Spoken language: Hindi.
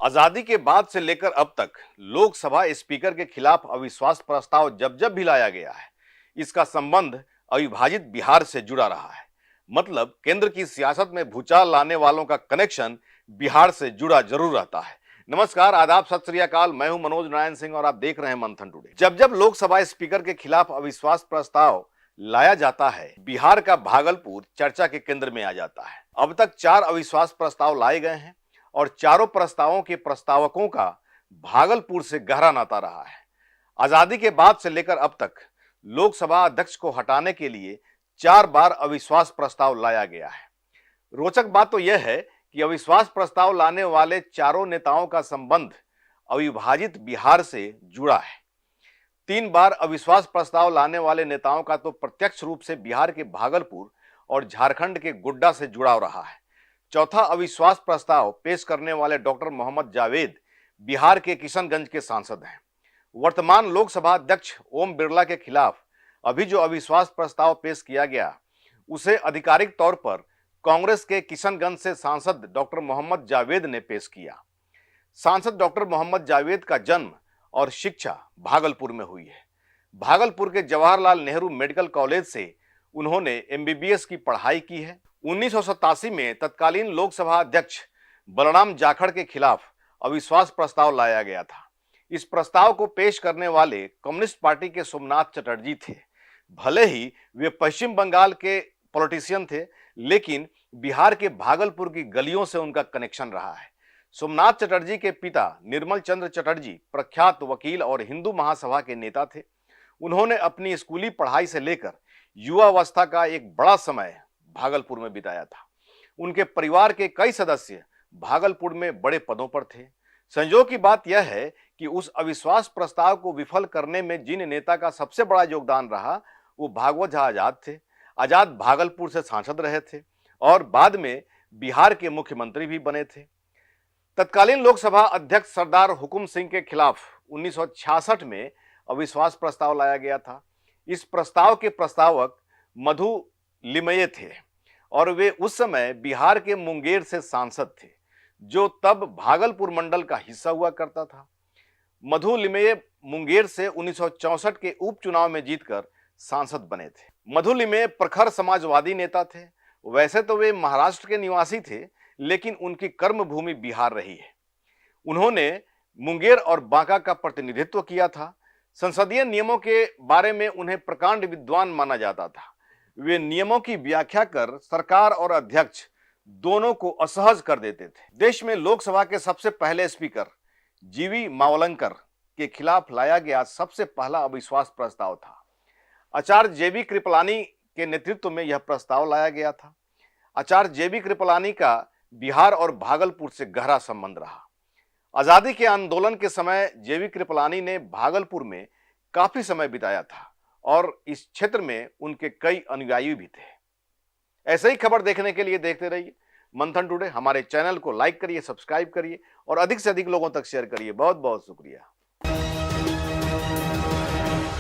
आजादी के बाद से लेकर अब तक लोकसभा स्पीकर के खिलाफ अविश्वास प्रस्ताव जब जब भी लाया गया है, इसका संबंध अविभाजित बिहार से जुड़ा रहा है। मतलब केंद्र की सियासत में भूचाल लाने वालों का कनेक्शन बिहार से जुड़ा जरूर रहता है। नमस्कार, आदाब, सत श्री अकाल। मैं हूं मनोज नारायण सिंह और आप देख रहे हैं मंथन टुडे। जब जब लोकसभा स्पीकर के खिलाफ अविश्वास प्रस्ताव लाया जाता है, बिहार का भागलपुर चर्चा के केंद्र में आ जाता है। अब तक 4 अविश्वास प्रस्ताव लाए गए हैं और चारों प्रस्तावों के प्रस्तावकों का भागलपुर से गहरा नाता रहा है। आजादी के बाद से लेकर अब तक लोकसभा अध्यक्ष को हटाने के लिए 4 बार अविश्वास प्रस्ताव लाया गया है। रोचक बात तो यह है कि अविश्वास प्रस्ताव लाने वाले चारों नेताओं का संबंध अविभाजित बिहार से जुड़ा है। 3 बार अविश्वास प्रस्ताव लाने वाले नेताओं का तो प्रत्यक्ष रूप से बिहार के भागलपुर और झारखंड के गोड्डा से जुड़ाव रहा है। चौथा अविश्वास प्रस्ताव पेश करने वाले डॉक्टर मोहम्मद जावेद बिहार के किशनगंज के सांसद हैं। वर्तमान लोकसभा अध्यक्ष ओम बिरला के खिलाफ अभी जो अविश्वास प्रस्ताव पेश किया गया, उसे आधिकारिक तौर पर कांग्रेस के किशनगंज से सांसद डॉक्टर मोहम्मद जावेद ने पेश किया। सांसद डॉक्टर मोहम्मद जावेद का जन्म और शिक्षा भागलपुर में हुई है। भागलपुर के जवाहरलाल नेहरू मेडिकल कॉलेज से उन्होंने MBBS की पढ़ाई की है। 1987 में तत्कालीन लोकसभा अध्यक्ष बलराम जाखड़ के खिलाफ अविश्वास प्रस्ताव लाया गया था। इस प्रस्ताव को पेश करने वाले कम्युनिस्ट पार्टी के सोमनाथ चटर्जी थे। भले ही वे पश्चिम बंगाल के पॉलिटिशियन थे, लेकिन बिहार के भागलपुर की गलियों से उनका कनेक्शन रहा है। सोमनाथ चटर्जी के पिता निर्मल चंद्र चटर्जी प्रख्यात वकील और हिंदू महासभा के नेता थे। उन्होंने अपनी स्कूली पढ़ाई से लेकर युवावस्था का एक बड़ा समय भागलपुर में बिताया था। उनके परिवार के कई सदस्य भागलपुर में बड़े पदों पर थे। संयोग की बात यह है कि उस अविश्वास प्रस्ताव को विफल करने में जिन नेता का सबसे बड़ा योगदान रहा, वो भागवत झा आजाद थे। आजाद भागलपुर से सांसद रहे थे और बाद में बिहार के मुख्यमंत्री भी बने थे। तत्कालीन लोकसभा अध्यक्ष सरदार हुकुम सिंह के खिलाफ 1966 में अविश्वास प्रस्ताव लाया गया था। इस प्रस्ताव के प्रस्तावक मधु लिमये थे और वे उस समय बिहार के मुंगेर से सांसद थे, जो तब भागलपुर मंडल का हिस्सा हुआ करता था। मधु लिमये मुंगेर से 1964 के उपचुनाव में जीतकर सांसद बने थे। मधु लिमये प्रखर समाजवादी नेता थे। वैसे तो वे महाराष्ट्र के निवासी थे, लेकिन उनकी कर्मभूमि बिहार रही है। उन्होंने मुंगेर और बांका का प्रतिनिधित्व किया था। संसदीय नियमों के बारे में उन्हें प्रकांड विद्वान माना जाता था। वे नियमों की व्याख्या कर सरकार और अध्यक्ष दोनों को असहज कर देते थे। देश में लोकसभा के सबसे पहले स्पीकर जीवी मावलंकर के खिलाफ लाया गया सबसे पहला अविश्वास प्रस्ताव था। आचार्य JB कृपलानी के नेतृत्व में यह प्रस्ताव लाया गया था। आचार्य JB कृपलानी का बिहार और भागलपुर से गहरा संबंध रहा। आजादी के आंदोलन के समय JB कृपलानी ने भागलपुर में काफी समय बिताया था और इस क्षेत्र में उनके कई अनुयायी भी थे। ऐसे ही खबर देखने के लिए देखते रहिए मंथन टुडे। हमारे चैनल को लाइक करिए, सब्सक्राइब करिए और अधिक से अधिक लोगों तक शेयर करिए। बहुत बहुत शुक्रिया।